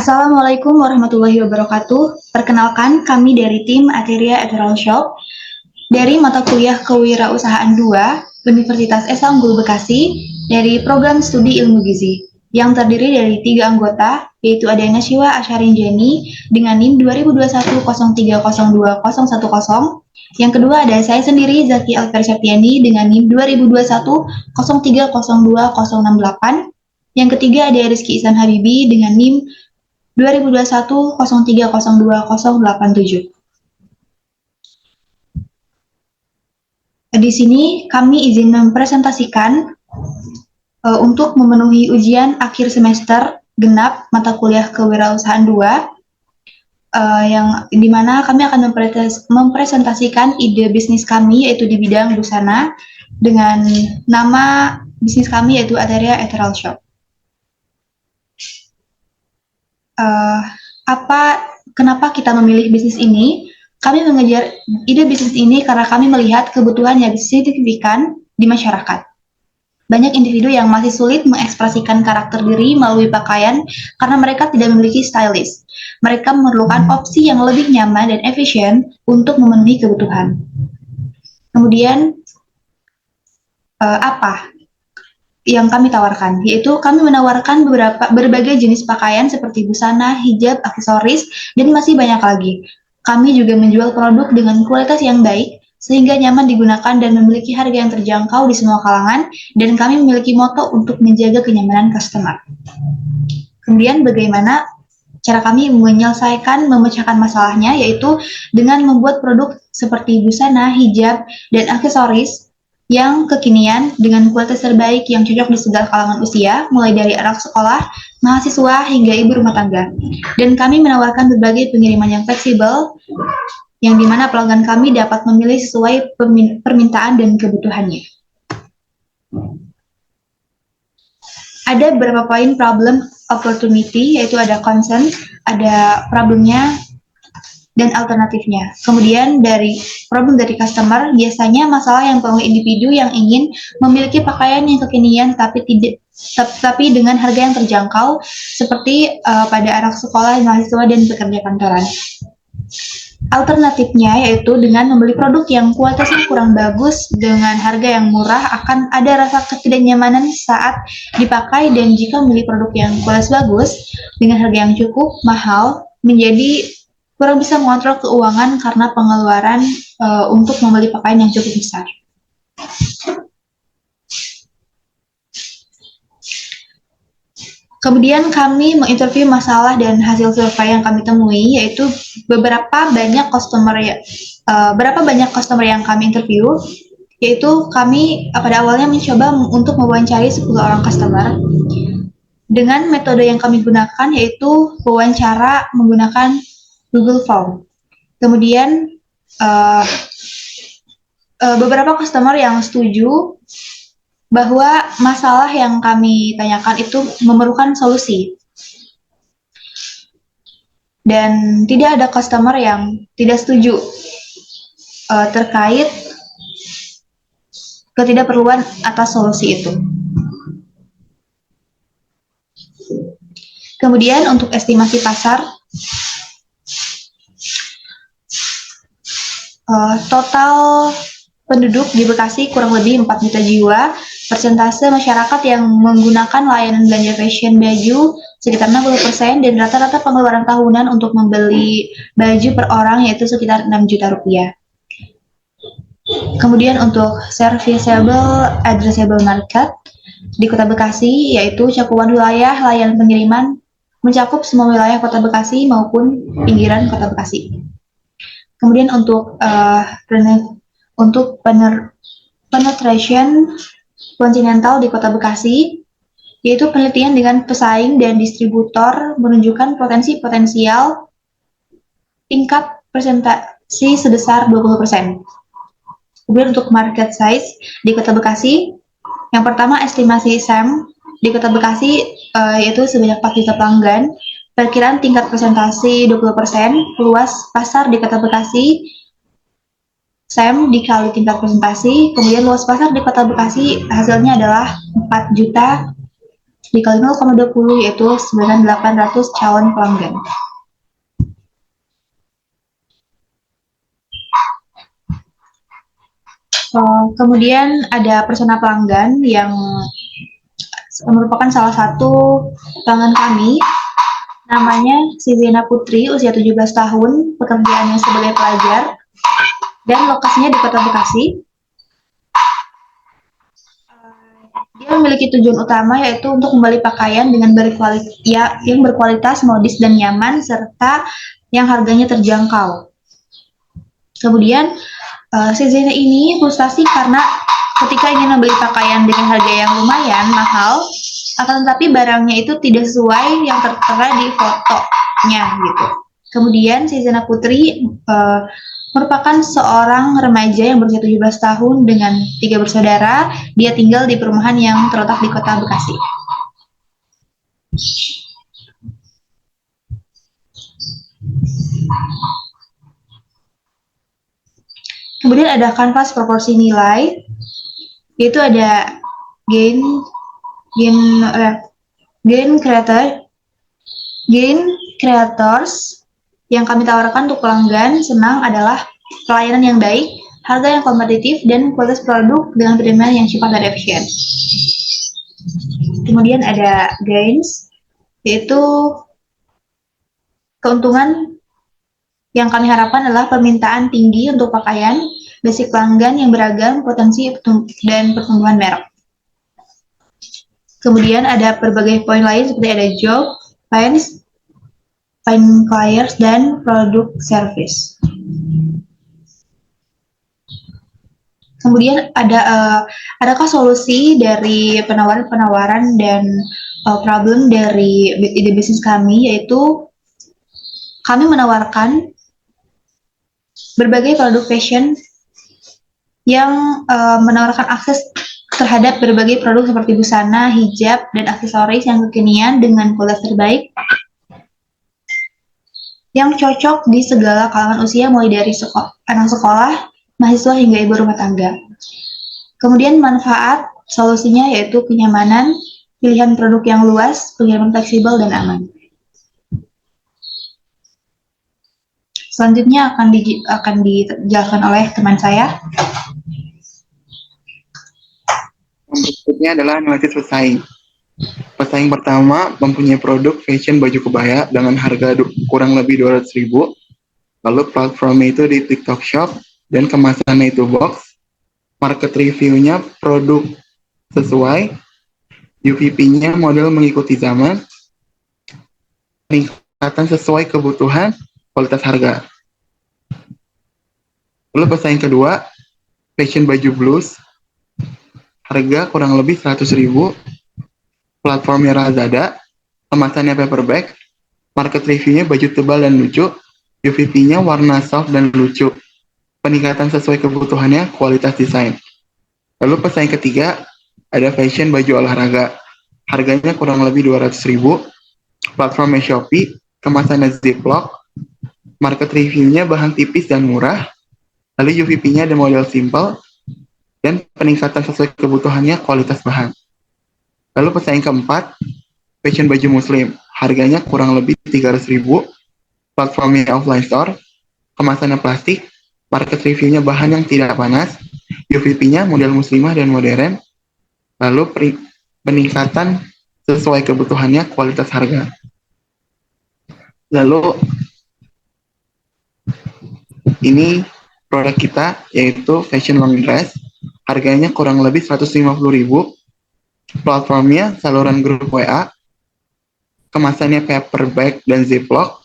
Assalamualaikum warahmatullahi wabarakatuh. Perkenalkan, kami dari tim Ateria Ethereal Shop dari mata kuliah Kewirausahaan 2 Universitas Esa Unggul Bekasi dari program studi ilmu gizi yang terdiri dari 3 anggota, yaitu ada Nasyiwa Asharin Jeni dengan NIM 2021030210. Yang kedua ada saya sendiri Zaki Alpersyapiani dengan NIM 202103021068. Yang ketiga ada Rizky Ihsan Habibi dengan NIM 202103021087. Di sini kami izin mempresentasikan untuk memenuhi ujian akhir semester genap mata kuliah Kewirausahaan 2 yang dimana kami akan mempresentasikan ide bisnis kami yaitu di bidang busana dengan nama bisnis kami yaitu Ateria Ethereal Shop. Kenapa kita memilih bisnis ini? Kami mengejar ide bisnis ini karena kami melihat kebutuhan yang signifikan di masyarakat. Banyak individu yang masih sulit mengekspresikan karakter diri melalui pakaian karena mereka tidak memiliki stylist. Mereka memerlukan opsi yang lebih nyaman dan efisien untuk memenuhi kebutuhan. Kemudian, apa yang kami tawarkan, yaitu kami menawarkan berbagai jenis pakaian seperti busana, hijab, aksesoris, dan masih banyak lagi. Kami juga menjual produk dengan kualitas yang baik, sehingga nyaman digunakan dan memiliki harga yang terjangkau di semua kalangan, dan kami memiliki moto untuk menjaga kenyamanan customer. Kemudian bagaimana cara kami memecahkan masalahnya, yaitu dengan membuat produk seperti busana, hijab, dan aksesoris yang kekinian dengan kualitas terbaik yang cocok di segala kalangan usia, mulai dari anak sekolah, mahasiswa, hingga ibu rumah tangga. Dan kami menawarkan berbagai pengiriman yang fleksibel, yang dimana pelanggan kami dapat memilih sesuai permintaan dan kebutuhannya. Ada beberapa poin problem opportunity, yaitu ada concern, ada problemnya, dan alternatifnya. Kemudian dari problem dari customer, biasanya masalah yang oleh individu yang ingin memiliki pakaian yang kekinian tapi dengan harga yang terjangkau, seperti pada anak sekolah, mahasiswa, dan pekerja kantoran. Alternatifnya yaitu dengan membeli produk yang kualitasnya kurang bagus dengan harga yang murah, akan ada rasa ketidaknyamanan saat dipakai, dan jika membeli produk yang kualitas bagus dengan harga yang cukup mahal, menjadi kurang bisa mengontrol keuangan karena pengeluaran untuk membeli pakaian yang cukup besar. Kemudian kami menginterview masalah dan hasil survei yang kami temui, yaitu berapa banyak customer yang kami interview, yaitu kami pada awalnya mencoba untuk mewawancari 10 orang customer dengan metode yang kami gunakan, yaitu wawancara menggunakan Google Form. Kemudian beberapa customer yang setuju bahwa masalah yang kami tanyakan itu memerlukan solusi. Dan tidak ada customer yang tidak setuju terkait ketidakperluan atas solusi itu. Kemudian untuk estimasi pasar, total penduduk di Bekasi kurang lebih 4 juta jiwa. Persentase masyarakat yang menggunakan layanan belanja fashion baju sekitar 60%, dan rata-rata pengeluaran tahunan untuk membeli baju per orang yaitu sekitar 6 juta rupiah. Kemudian untuk serviceable addressable market di Kota Bekasi, yaitu cakupan wilayah layanan pengiriman mencakup semua wilayah Kota Bekasi maupun pinggiran Kota Bekasi. Kemudian untuk penetration kontinental di Kota Bekasi, yaitu penelitian dengan pesaing dan distributor menunjukkan potensial tingkat presentasi sebesar 20%. Kemudian untuk market size di Kota Bekasi, yang pertama estimasi SAM di Kota Bekasi yaitu sebanyak 4 juta pelanggan, perkiraan tingkat presentasi 20%, luas pasar di Kota Bekasi SAM dikali tingkat presentasi, kemudian luas pasar di Kota Bekasi hasilnya adalah 4 juta dikali 0,20 yaitu 9.800 calon pelanggan. Kemudian ada persona pelanggan yang merupakan salah satu pelanggan kami, namanya Sizena Putri, usia 17 tahun, pekerjaannya sebagai pelajar, dan lokasinya di Kota Bekasi. Dia memiliki tujuan utama yaitu untuk membeli pakaian dengan yang berkualitas, modis, dan nyaman, serta yang harganya terjangkau. Kemudian, si Zena ini frustasi karena ketika ingin membeli pakaian dengan harga yang lumayan mahal, akan tetapi barangnya itu tidak sesuai yang tertera di fotonya gitu. Kemudian si Zena Putri merupakan seorang remaja yang berusia 17 tahun dengan 3 bersaudara. Dia tinggal di perumahan yang terletak di Kota Bekasi. Kemudian ada kanvas proporsi nilai, yaitu ada gain creators yang kami tawarkan untuk pelanggan senang adalah pelayanan yang baik, harga yang kompetitif, dan kualitas produk dengan pilihan yang cepat dan efisien. Kemudian ada gains, yaitu keuntungan yang kami harapkan adalah permintaan tinggi untuk pakaian, basic pelanggan yang beragam, potensi dan pertumbuhan merek. Kemudian ada berbagai poin lain seperti ada job, find clients, dan product service. Kemudian adakah solusi dari penawaran dan problem dari ide bisnis kami, yaitu kami menawarkan berbagai produk fashion yang menawarkan akses terhadap berbagai produk seperti busana, hijab, dan aksesoris yang kekinian dengan kualitas terbaik yang cocok di segala kalangan usia, mulai dari anak sekolah, mahasiswa, hingga ibu rumah tangga. Kemudian manfaat solusinya yaitu kenyamanan, pilihan produk yang luas, pengiriman fleksibel, dan aman. Selanjutnya akan dijelaskan oleh teman saya. Berikutnya adalah analisis pesaing. Pesaing pertama mempunyai produk fashion baju kebaya dengan harga kurang lebih 200.000. Lalu platformnya itu di TikTok Shop dan kemasannya itu box. Market review-nya produk sesuai, UVP-nya model mengikuti zaman, peningkatan sesuai kebutuhan, kualitas harga. Lalu pesaing kedua, fashion baju blues, harga kurang lebih 100.000, platformnya Lazada, kemasannya paper bag, market review-nya baju tebal dan lucu, UVP-nya warna soft dan lucu, peningkatan sesuai kebutuhannya, kualitas desain. Lalu pesaing ketiga, ada fashion baju olahraga, harganya kurang lebih 200.000, platformnya Shopee, kemasannya Ziploc, market review-nya bahan tipis dan murah, lalu UVP-nya ada model simple, dan peningkatan sesuai kebutuhannya, kualitas bahan. Lalu pesaing keempat, fashion baju muslim, harganya kurang lebih 300.000, platformnya offline store, kemasannya plastik, market review-nya bahan yang tidak panas, UVP-nya model muslimah dan modern, lalu peningkatan sesuai kebutuhannya, kualitas harga. Lalu ini produk kita yaitu fashion long dress, harganya kurang lebih 150.000, platformnya saluran grup WA, kemasannya paper bag dan Ziploc,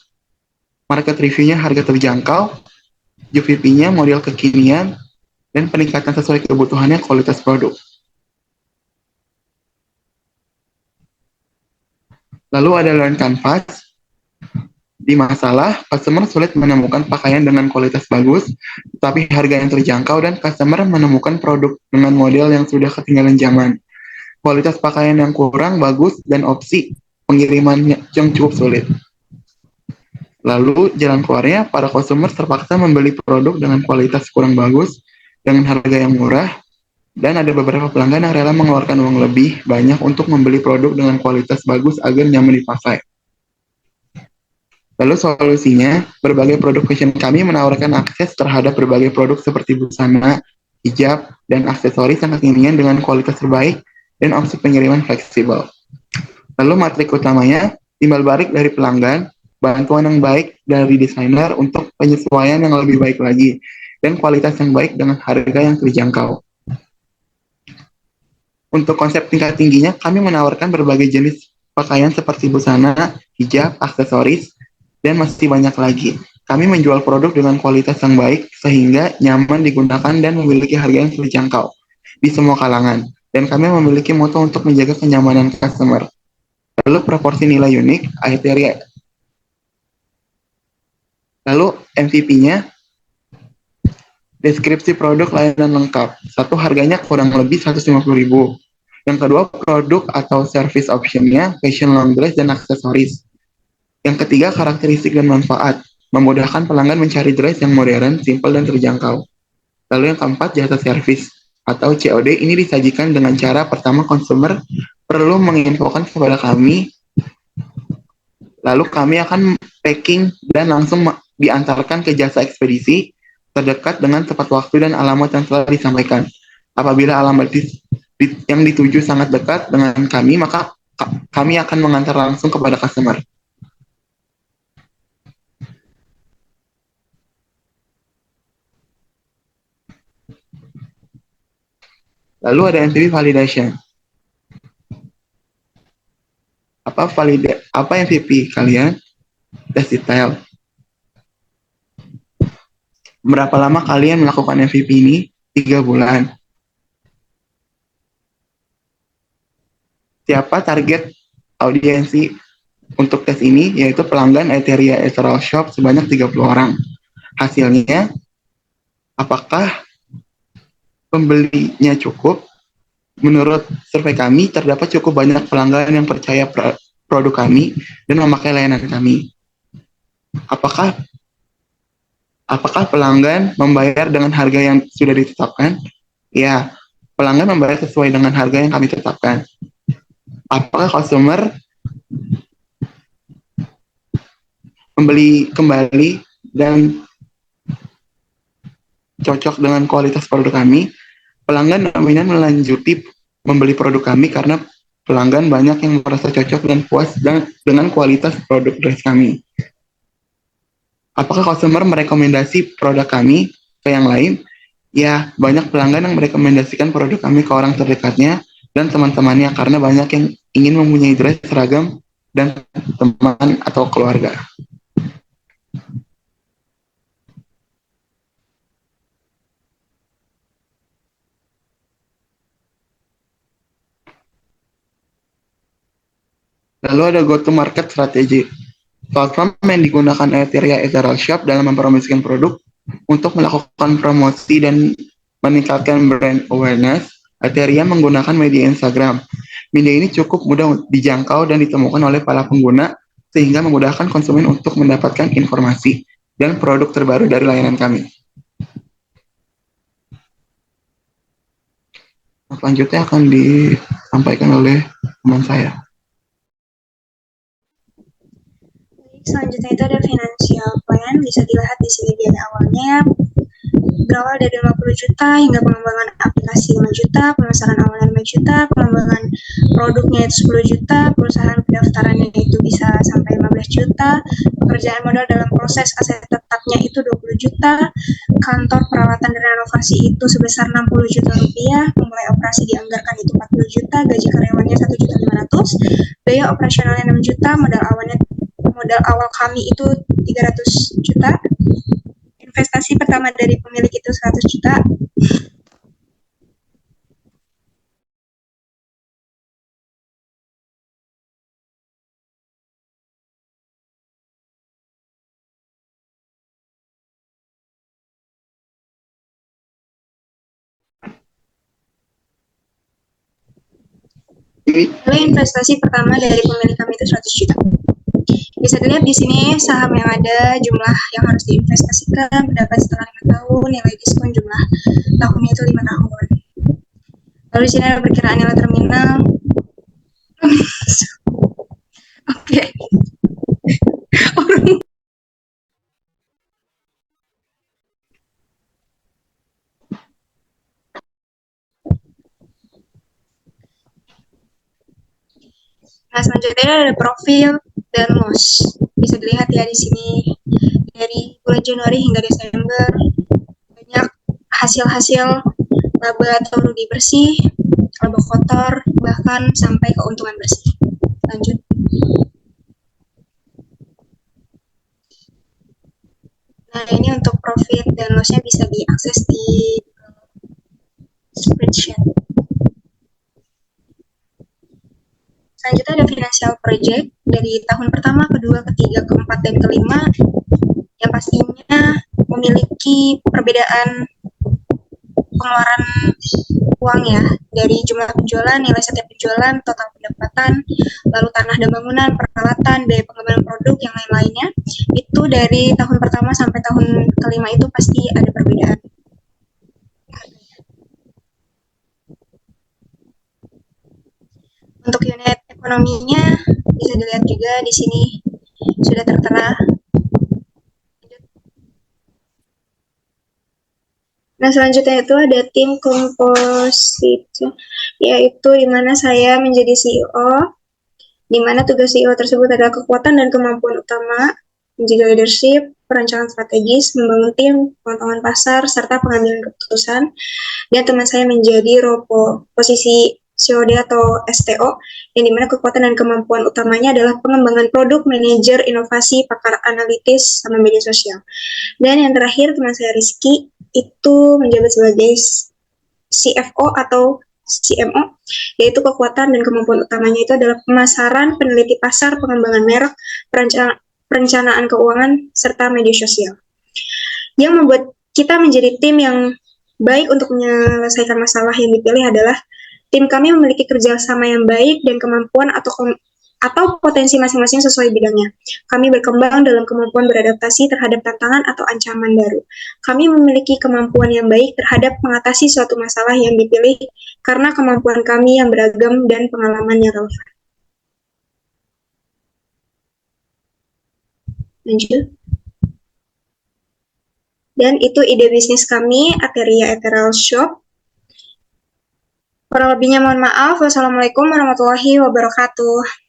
market review-nya harga terjangkau, UVP-nya model kekinian, dan peningkatan sesuai kebutuhannya, kualitas produk. Lalu ada learn canvas. Di masalah, customer sulit menemukan pakaian dengan kualitas bagus, tapi harga yang terjangkau, dan customer menemukan produk dengan model yang sudah ketinggalan zaman. Kualitas pakaian yang kurang bagus, dan opsi pengirimannya yang cukup sulit. Lalu jalan keluarnya, para customer terpaksa membeli produk dengan kualitas kurang bagus, dengan harga yang murah, Dan ada beberapa pelanggan yang rela mengeluarkan uang lebih banyak untuk membeli produk dengan kualitas bagus agar nyaman dipakai. Lalu solusinya, berbagai produk fashion kami menawarkan akses terhadap berbagai produk seperti busana, hijab, dan aksesoris yang kekinian dengan kualitas terbaik dan opsi pengiriman fleksibel. Lalu matrik utamanya, timbal balik dari pelanggan, bantuan yang baik dari desainer untuk penyesuaian yang lebih baik lagi, dan kualitas yang baik dengan harga yang terjangkau. Untuk konsep tingkat tingginya, kami menawarkan berbagai jenis pakaian seperti busana, hijab, aksesoris, dan masih banyak lagi. Kami menjual produk dengan kualitas yang baik sehingga nyaman digunakan dan memiliki harga yang terjangkau di semua kalangan. Dan kami memiliki moto untuk menjaga kenyamanan customer. Lalu proporsi nilai unik, kriteria. Lalu MVP-nya, deskripsi produk layanan lengkap. Satu, harganya kurang lebih 150.000. Yang kedua, produk atau service option-nya, fashion long dress dan aksesoris. Yang ketiga, karakteristik dan manfaat. Memudahkan pelanggan mencari dress yang modern, simple, dan terjangkau. Lalu yang keempat, jasa servis atau COD. Ini disajikan dengan cara pertama, konsumer perlu menginfokan kepada kami, lalu kami akan packing dan langsung diantarkan ke jasa ekspedisi terdekat dengan tepat waktu dan alamat yang telah disampaikan. Apabila alamat yang dituju sangat dekat dengan kami, maka kami akan mengantar langsung kepada customer. Lalu ada MVP validation. Apa MVP kalian? Tes detail. Berapa lama kalian melakukan MVP ini? 3 bulan. Siapa target audiensi untuk tes ini? Yaitu pelanggan Etheria Ethereal Shop sebanyak 30 orang. Hasilnya, apakah pembelinya cukup? Menurut survei kami, terdapat cukup banyak pelanggan yang percaya produk kami dan memakai layanan kami. Apakah pelanggan membayar dengan harga yang sudah ditetapkan? Ya, pelanggan membayar sesuai dengan harga yang kami tetapkan. Apakah customer membeli kembali dan cocok dengan kualitas produk kami? Pelanggan dominan melanjuti membeli produk kami karena pelanggan banyak yang merasa cocok dan puas dengan kualitas produk dress kami. Apakah customer merekomendasi produk kami ke yang lain? Ya, banyak pelanggan yang merekomendasikan produk kami ke orang terdekatnya dan teman-temannya karena banyak yang ingin mempunyai dress seragam dan teman atau keluarga. Lalu ada go-to-market strategi. Platform yang digunakan Etheria Ethereal Shop dalam mempromosikan produk untuk melakukan promosi dan meningkatkan brand awareness. Etheria menggunakan media Instagram. Media ini cukup mudah dijangkau dan ditemukan oleh para pengguna sehingga memudahkan konsumen untuk mendapatkan informasi dan produk terbaru dari layanan kami. Selanjutnya akan disampaikan oleh teman saya. Selanjutnya itu ada financial plan, bisa dilihat di sini biaya awalnya berawal dari 50 juta hingga pengembangan aplikasi 5 juta, pemasaran awalnya 5 juta, pengembangan produknya itu 10 juta, perusahaan pendaftarannya itu bisa sampai 15 juta, pekerjaan modal dalam proses aset tetapnya itu 20 juta, kantor perawatan dan renovasi itu sebesar 60 juta rupiah, memulai operasi dianggarkan itu 40 juta, gaji karyawannya 1.500.000, biaya operasionalnya 6 juta, modal awal kami itu 300 juta, investasi pertama dari pemilik itu 100 juta. Lalu investasi pertama dari pemilik kami itu 100 juta. Bisa dilihat di sini saham yang ada, jumlah yang harus diinvestasikan, pendapat setelah 5 tahun, nilai diskon jumlah tahunnya itu 5 tahun. Lalu di sini ada perkiraan nilai terminal. Oke. Nah, selanjutnya ada profil dan loss. Bisa dilihat ya di sini dari bulan Januari hingga Desember banyak hasil-hasil laba atau rugi bersih, laba kotor, bahkan sampai keuntungan bersih. Lanjut. Nah, ini untuk profit dan loss-nya bisa diakses di spreadsheet. Selanjutnya ada financial project dari tahun pertama, kedua, ketiga, keempat, dan kelima yang pastinya memiliki perbedaan pengeluaran uang ya, dari jumlah penjualan, nilai setiap penjualan, total pendapatan, lalu tanah dan bangunan, peralatan, biaya pengembangan produk, yang lain-lainnya. Itu dari tahun pertama sampai tahun kelima itu pasti ada perbedaan. Untuk unit ekonominya bisa dilihat juga di sini sudah tertera. Nah, selanjutnya itu ada tim komposisi, yaitu di mana saya menjadi CEO, di mana tugas CEO tersebut adalah kekuatan dan kemampuan utama, menjaga leadership, perencanaan strategis, membangun tim, pengetahuan pasar, serta pengambilan keputusan. Dan teman saya menjadi posisi COD atau STO, yang dimana kekuatan dan kemampuan utamanya adalah pengembangan produk, manajer, inovasi, pakar analitis, sama media sosial. Dan yang terakhir teman saya Rizky itu menjabat sebagai CFO atau CMO, yaitu kekuatan dan kemampuan utamanya itu adalah pemasaran, peneliti pasar, pengembangan merek, perencanaan keuangan, serta media sosial. Yang membuat kita menjadi tim yang baik untuk menyelesaikan masalah yang dipilih adalah tim kami memiliki kerjasama yang baik dan kemampuan atau potensi masing-masing sesuai bidangnya. Kami berkembang dalam kemampuan beradaptasi terhadap tantangan atau ancaman baru. Kami memiliki kemampuan yang baik terhadap mengatasi suatu masalah yang dipilih karena kemampuan kami yang beragam dan pengalaman yang relevan. Lanjut. Dan itu ide bisnis kami, Ateria Ethereal Shop. Kurang lebihnya mohon maaf. Wassalamualaikum warahmatullahi wabarakatuh.